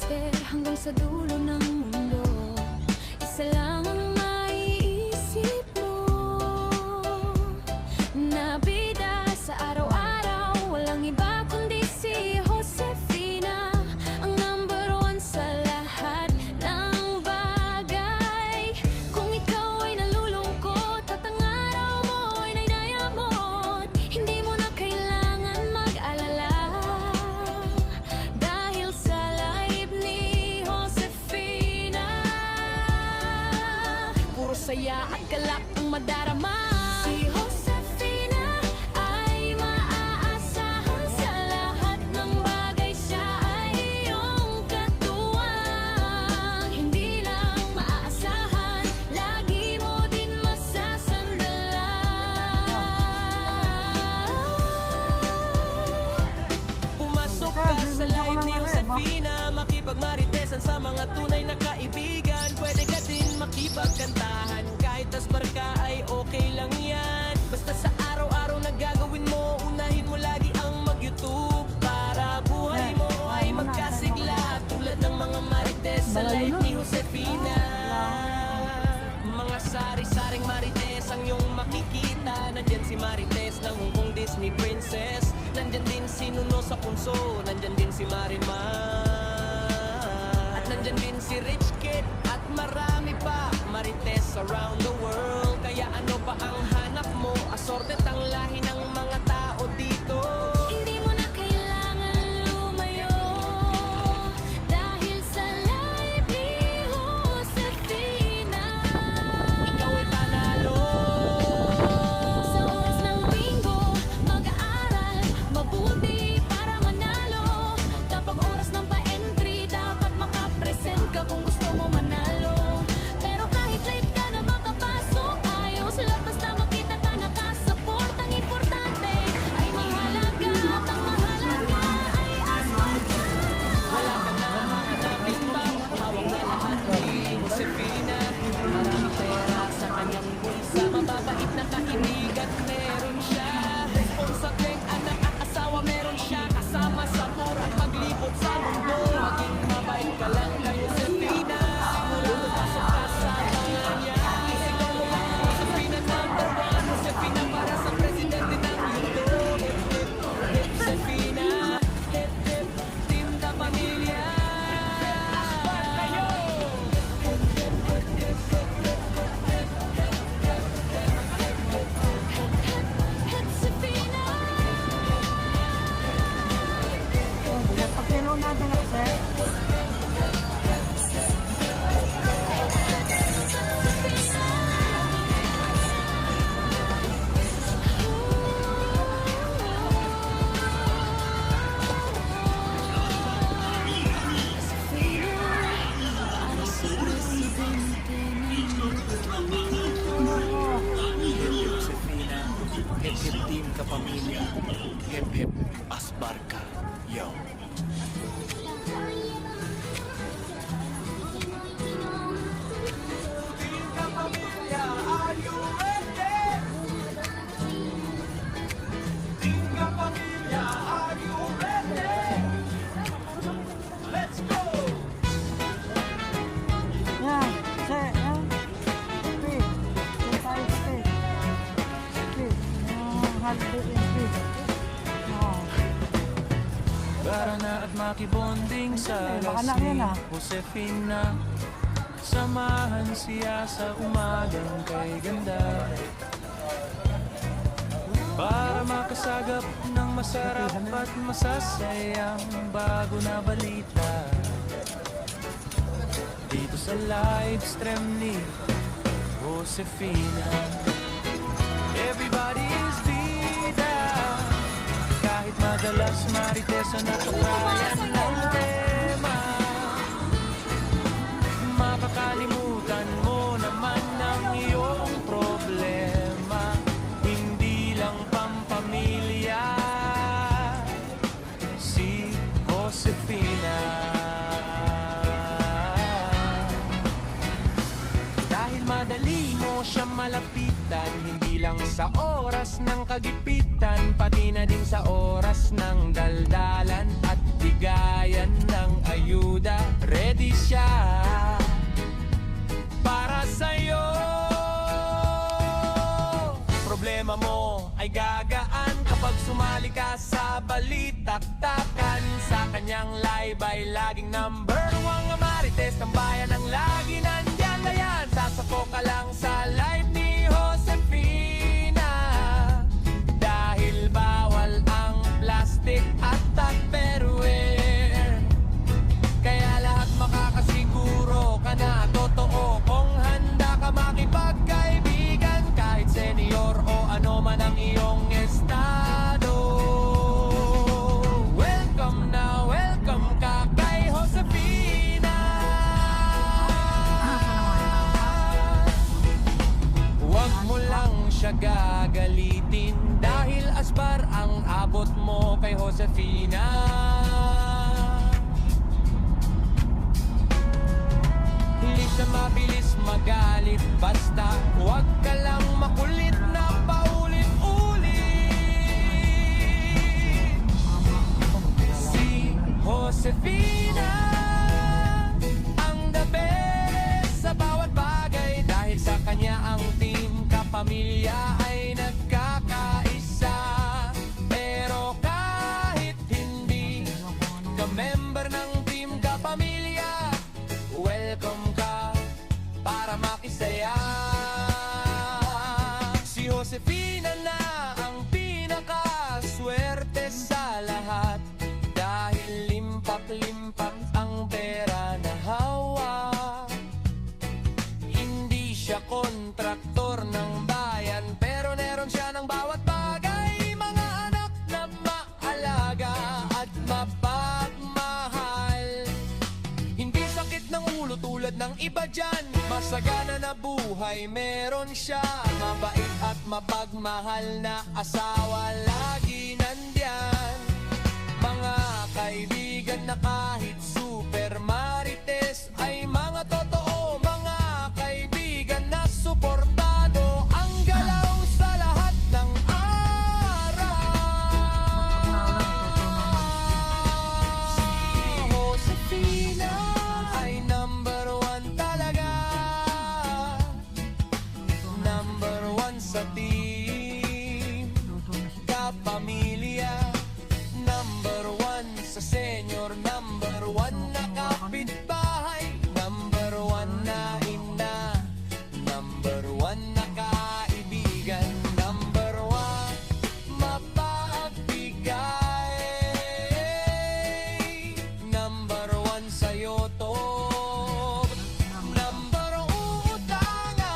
mister, hanggang sa dulo ng mundo, isa lang ang maiisip mo, na bida sa araw-araw. Walang iba kundi si Josefina, ang number one sa lahat ng bagay. Kung ikaw ay nalulungkot at ang araw mo ay nainayamot, hindi mo na kailangan mag-alala, dahil sa live ni Josefina, puro saya at galak ang madarama. Si Josefina ay maaasahan sa lahat ng bagay. Siya ay iyong katuwang, hindi lang maaasahan, lagi mo din masasandalan. Pumasok ka sa live ni Josefina, makipagmaritesan sa mga tunay na kaibigan. Pwede ka din makipagkantahan, kahit asbar ka ay okay lang yan. Basta sa araw-araw na gagawin mo, unahin mo lagi ang mag-YouTube, para buhay mo ay magkasigla, tulad ng mga marites sa live ni Josefina. Mga sari-saring marites ang iyong makikita. Nandyan si Marites ng Hong Kong Disney Princess, nandyan din si Nuno sa Punso, nandyan din si Marimar, at nandyan din si Rich Kid, at marami pa marites around the world. Kaya ano pa ang hanap mo? Assorted ang lahi ng mga tao dito. Hindi mo na kailangan lumayo, dahil sa live ni Josefina, Ikaw ay panalo. sa oras ng linggo, mag-aaral mabuti para manalo. Kapag oras ng pa-entry, dapat makapresent ka kung gusto mo manalo. Pero kahit late ka na makapasok, ayos lang basta makita ka nakasupport. Ang importante ay mahalaga, at ang mahalaga ay aswang ka. Wala ka na hanapin pa, hawak na lahat ni Josefina. Maraming pera sa kanyang bulsa, mababait na kaibigan meron siya. Responsableng anak at asawa meron siya, kasama sa tour at paglibot sa mundo. Maging mabait ka lang kay Josefina, simula pasok ka sa tangan niya. Isigaw mo lang Josefina number one, Josefina para sa presidente ng mundo. Hip hip, hip Josefina, hip hip, team da pamilya. Asbar kayo! Josefina, Pagkino natin ako, sir. Josefina, hip hip team kapamilya, hip hip asbar ka, yo. Team kapamilya, are you ready? Team kapamilya, are you ready? Let's go! Yan, sir. Yan. Okay. Yan tayo, okay. Okay. Holiday entry. Oh. Para na at makibonding sa Baka na yan, ah. Josefina, samahan siya sa umagang kay ganda, para makasagap ng masarap at masasayang bago na balita, dito sa live stream ni Josefina. Everybody is bida, kahit madalas marites ang napakayan ng tema, makakalimutan mo naman ang iyong problema. Hindi lang pampamilya si Josefina, dahil madali mo siya malapitan, hindi lang sa oras ng kagipitan, pati na din sa oras ng daldalan at bigayan ng ayuda. sumali ka sa balitaktakan. Sa kanyang live ay laging number one. Ang marites ng bayan ang lagi nandyan. Dayan, sasako ka lang sa live ni Josefina. Dahil bawal ang plastic at tupperware. Kaya lahat makakasiguro ka na totoo kung handa ka makipagkaibigan. Kahit senior o ano man ang iyong estado. Welcome na welcome ka kay Josefina. Huwag mo lang siya gagalitin dahil asbar ang abot mo kay Josefina. Hindi siya mabilis magalit, basta huwag ka lang makulit na paulit-ulit. Si Josefina ang the best sa bawat bagay. Dahil sa kanya ang team kapamilya ay nagkakaisa. Pero kahit hindi ka member ng team kapamilya, welcome ka para makisaya. Si Josefina na ang pinakaswerte sa lahat. Dahil limpak-limpak ang pera na hawak. Hindi siya kontraktor ng bayan, pero meron siya ng bawat bagay. Mga anak na maalaga at mapagmahal. Hindi sakit ng ulo tulad ng iba dyan. Masagana na buhay meron siya. Mabait at mapagmahal na asawa lagi nandyan. Mga kaibigan na kahit super marites ay mga totoo. Mga kaibigan na suportado. Ang galaw sa lahat ng araw. Si Josefina ay number one talaga. Number one sa team kapamilya. Number one sa senior. Number one na kapitbahay. Number one na ina. Number one na kaibigan. Number one mapagbigay. Number one sa'yo to. Number utangan.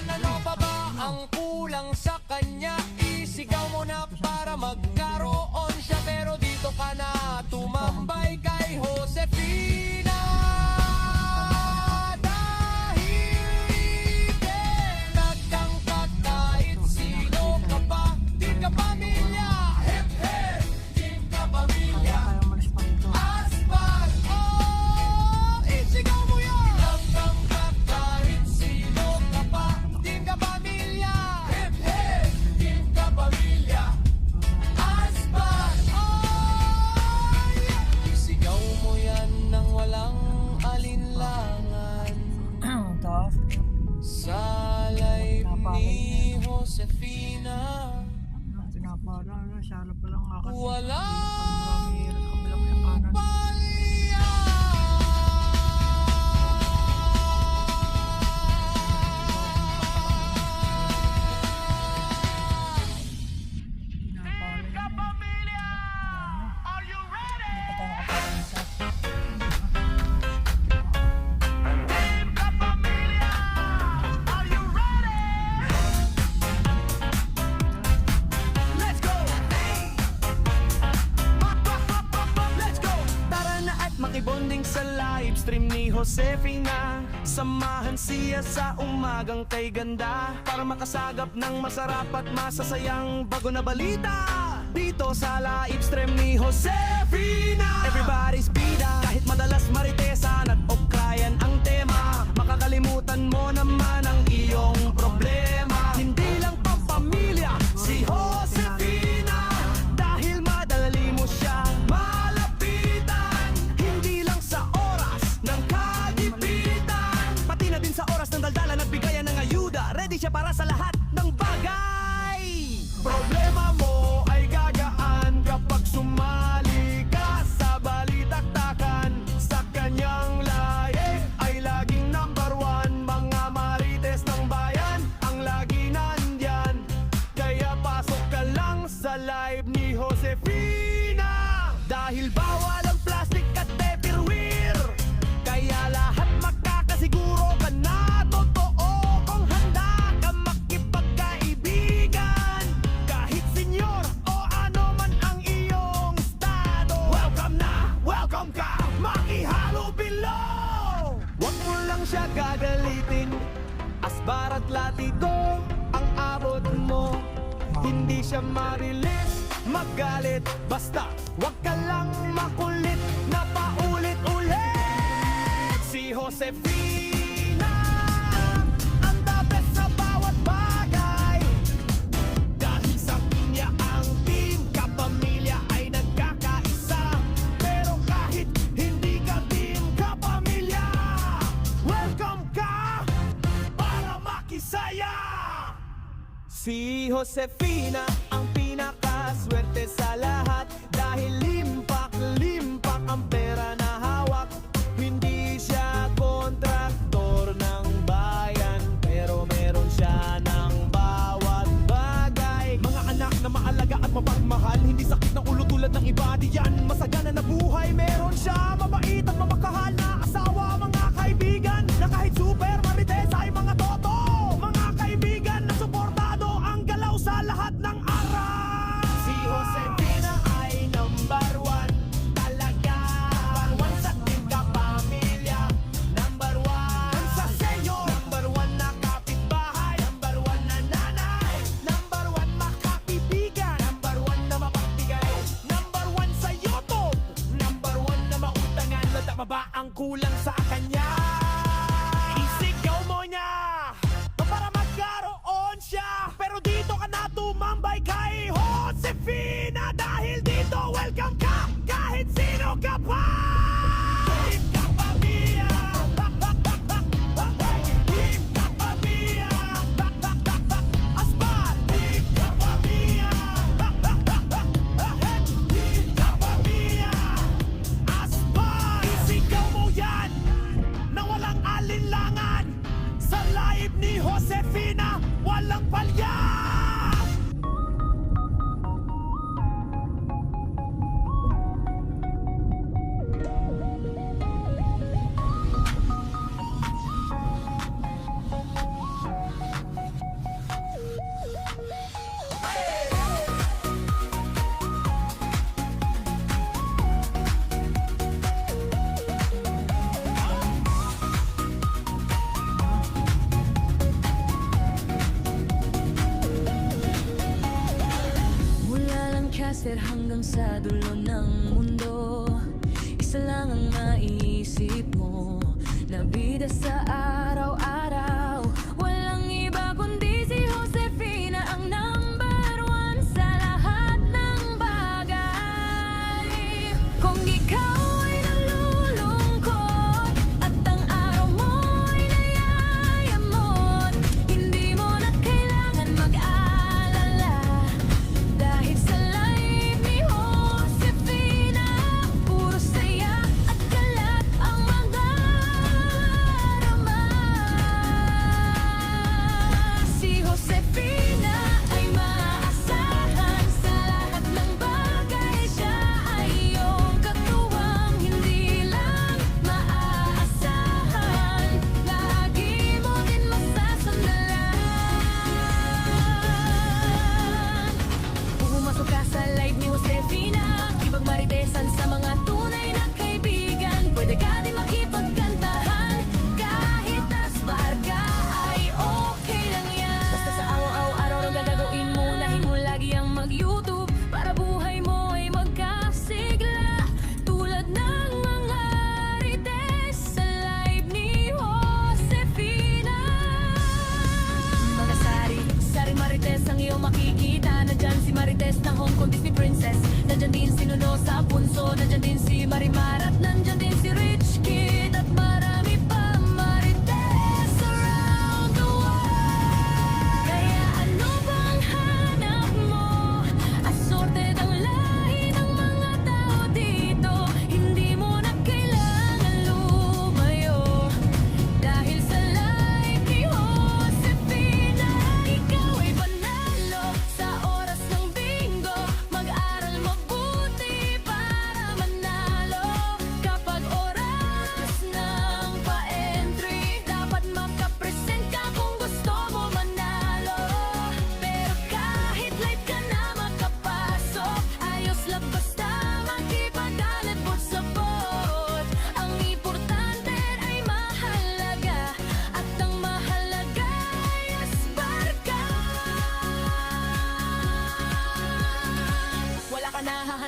Ano pa ba ang kulang sa kanya? Isigaw mo na para magkaroon siya. Pero dito ka na tumambay kay Josefina. Dahil nagkangkat kahit sino ka pa. Di ka pamilya. Hep hep, di ka pamilya. Kaya umalis pa dito. Aspas, oh, isigaw mo yan. Nagkangkat kahit sino ka pa. Di ka pamilya. Hep hep, di ka pamilya. Aspas, oh, isigaw mo yan nang walang alinlangan. Tapos, Sa live ni Josefina, pinapala na, siya pa lang akas. walang Kabilang yung kanan. palya. Pinapala yan. Are you ready? Hindi pa tayo nakapala sa Are you ready? Let's go! Let's go! Tara na at makibonding sa live stream ni Josefina. Samahan siya sa umagang kay ganda para makasagap ng masarap at masasayang bago na balita. Dito sa live stream ni Josefina, everybody's bida. Kahit madalas maritesan at okrayan ang tema, makakalimutan mo naman ang iyong problema. Hindi lang pampamilya si Josefina, dahil madali mo siya malapitan. Hindi lang sa oras ng kagipitan, pati na din sa oras ng daldalan at bigayan ng ayuda. Ready siya para lahat ng bagay. Problema mo ay gagaan kapag sumali ka sa balitaktakan. Sa kanyang laye ay laging number one. Mga marites ng bayan ang lagi nandyan. Kaya pasok ka lang sa live ni Josefina. Dahil bawal ang plastic at tupperware, kaya lahat makakasiguro ka na totoo kung handa ka makipagkaibigan. Kahit senyor o ano man ang iyong estado, welcome na, welcome ka, makihalo below. Huwag mo lang siya gagalitin, asbar at latigo ang abot mo. Hindi siya marilis, magalit, basta wag ka lang makulit na paulit-ulit. Si Josefina ang the best sa bawat bagay. Dahil sa kanya ang team, kapamilya ay nagkakaisa. Pero kahit hindi ka team, kapamilya, welcome ka para makisaya. Si Josefina ang pinakaswerte sa lahat. Dahil limpak-limpak ang pera na hawak. Hindi siya kontraktor ng bayan, pero meron siya ng bawat bagay. Mga anak na maalaga at mapagmahal, hindi sakit ng ulo tulad ng iba diyan. Masagana na buhay, meron siya. Mabait at mamakahal na asawa. Mga kaibigan na kahit super marites ay mga toto. Mga kaibigan na suportado ang galaw sa lahat ng araw. Si Josefina ay number one talaga. Number one sa team kapamilya. Number one sa senyor. Number one na kapitbahay. Number one na nanay. Number one makakaibigan. Number one na mapagbigay. Number one sa YouTube. Number one na mautangan. Lada pa ba ang kulang sa kanya? Isigaw mo niya para magkaroon siya. Pero dito ka na tumambay kay Josefina. Dahil dito welcome ka kahit sino ka pa. Team Kapamilya, Team Kapamilya, Asbal, Team Kapamilya, Team Kapamilya, Asbal. Isigaw mo yan na walang alinlangan. Sa live ni Josefina, walang palya. Mula lang caster hanggang sa dulo ng mundo, isa lang ang maiisip mo na bida sa araw-araw. Walang iba kundi si Josefina ang number one sa lahat ng bagay. Kung ikaw ay nalulungkot at ang araw mo ay nayayamot, hindi mo na kailangan mag-alala. Dahil sa live ni Josefina, puro saya at kalat ang magdarama. Si Josefina ay maaasahan sa lahat ng bagay. Siya ay iyong katuwang, hindi lang maaasahan. Lagi mo din masasandalan. Pumasok ka sa live ni Josefina, ibang maritesan sa mga tunay na kaibigan. Pwede ka din makipagkantahan, kahit asbar ka ay okay lang yan. Basta sa araw-araw ang gagawin mo, nahin mo lagi ang mag-YouTube para buhay mo ay magkasigla. Tulad ng mga marites sa live ni Josefina. Mga sari marites ang iyong makikita. Nandyan si Marites ng Hong Kong Disney Princess. Nandyan din si Nuno sa Punso. Nandyan din si Marimar at nandyan din si Rich Kid. At marami pa marites around the world. Kaya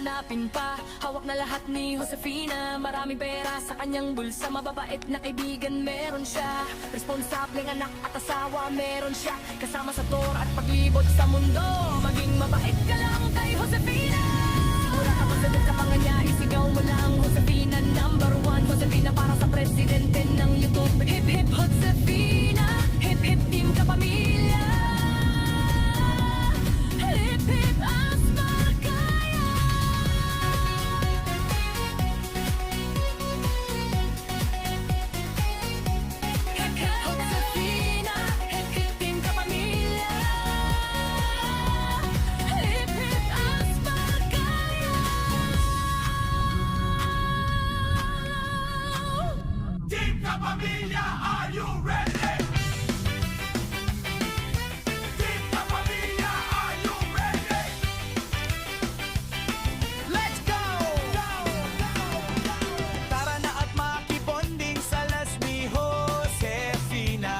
hahanapin pa. Hawak na lahat ni Josefina, maraming pera sa kanyang bulsa. Mababait na kaibigan meron siya, responsableng anak at asawa meron siya. Kasama sa tour at paglibot sa mundo, maging mabait ka lang kay Josefina. Sigura kapag sagot ka pa nga niya, isigaw mo lang Josefina number one. Josefina para sa presidente ng YouTube. Hip hip Josefina, hip hip team kapamilya. Hip hip Asmarkaya. Hip hip Josefina, hip hip team kapamilya. Hip hip Asmarkaya. Team Kapamilya, are you ready? Team Kapamilya, are you ready? Let's go! Tara na at makibonding sa Las ni Josefina.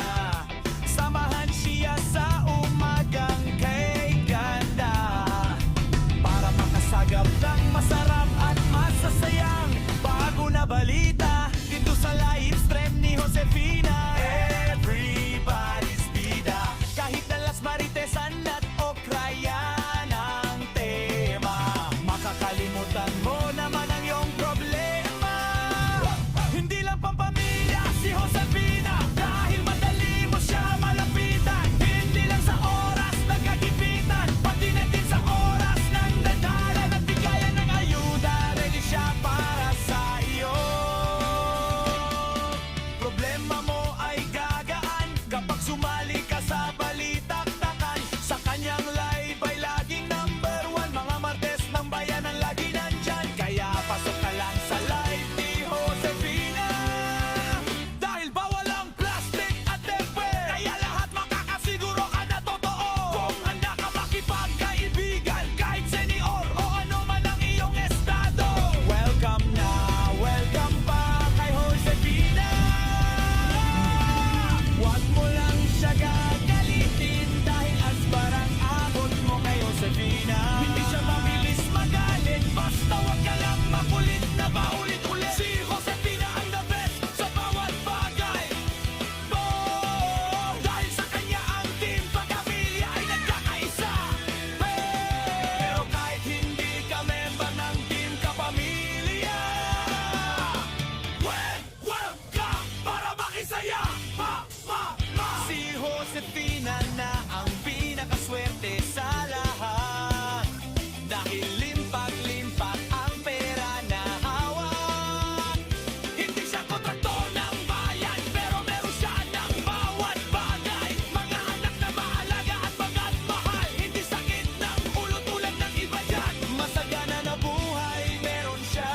Samahan siya sa umagang kay ganda, para makasagap ng masarap at masasayang bago na balita dito sa live stream ni Josefina. Everybody's bida, kahit na Las Maritesan at Okrayan ang tema. Makakalimutan mo naman ang iyong problema. Hindi lang pampamilya si Josefina, dahil madali mo siya malapitan. Hindi lang sa oras nagkagipitan, pati na din sa oras ng dadala. Nagbigayan ng ayuda, ready siya para sa iyo. Problema mo ay gagaan kapag sumali ka sa balitaktakan. Sa kanyang live ay laging number one. Mga Martes ng bayanan lagi nandyan, kaya pasok ka lang sa live ni Josefina. Dahil bawal ang plastic at tepe, kaya lahat makakasiguro ka na totoo. Kung handa ka makipagkaibigan, kahit senior o ano man ang iyong estado. Welcome na, welcome pa kay Josefina. Huwag mo lang siya gagalitin, dahil asparang abot mo kay Josefina. Hindi siya mabilis magalit, basta huwag ka lang makulit na paulit-ulit. Si Josefina ang the best sa bawat bagay. Oh, dahil sa kanya ang team Pagkamilya ay nagkakaisa. Pero kahit hindi ka member ng team Kapamilya, welcome para makisaya. Si Josefina na ang pinakaswerte sa lahat, dahil limpak-limpak ang pera na hawak. Hindi siya kontrakto ng bayan, pero meron siya ng bawat bagay. Mga anak na maalaga at bagat mahal, hindi sakit ng ulo tulad ng iba dyan. Masagana na buhay meron siya,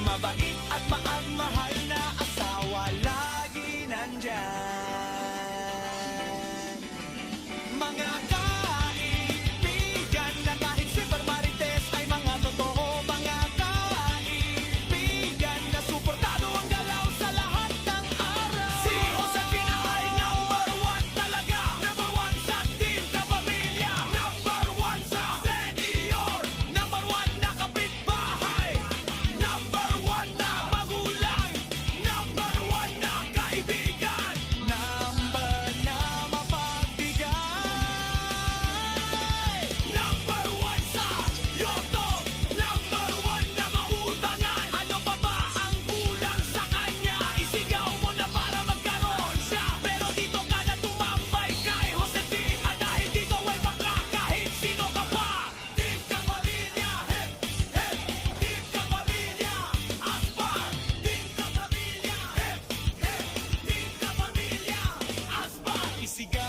mabait at maagmahal na asawa lagi nandyan. Mga kaibigan na kahit Super Marites ay mga totoo. Mga kaibigan na suportado ang galaw sa lahat ng araw. Si Josefina ay number one talaga. Number one sa team Kapamilya. Number one sa senior. Number one na kapitbahay. Number one na magulang. Number one na kaibigan. Number na mapagbigay. Number one sa YouTube. Number one na mautangan. Ano pa ba ang kulang sa kanya? Isigaw mo na para magkaroon siya. Pero dito ka na tumambay kay Josefina, dahil dito ay baka kahit sino ka pa. Team Kapamilya, hip, hip. Team Kapamilya, Aspar. Team Kapamilya, hip, hip. Team Kapamilya, Aspar. Isigaw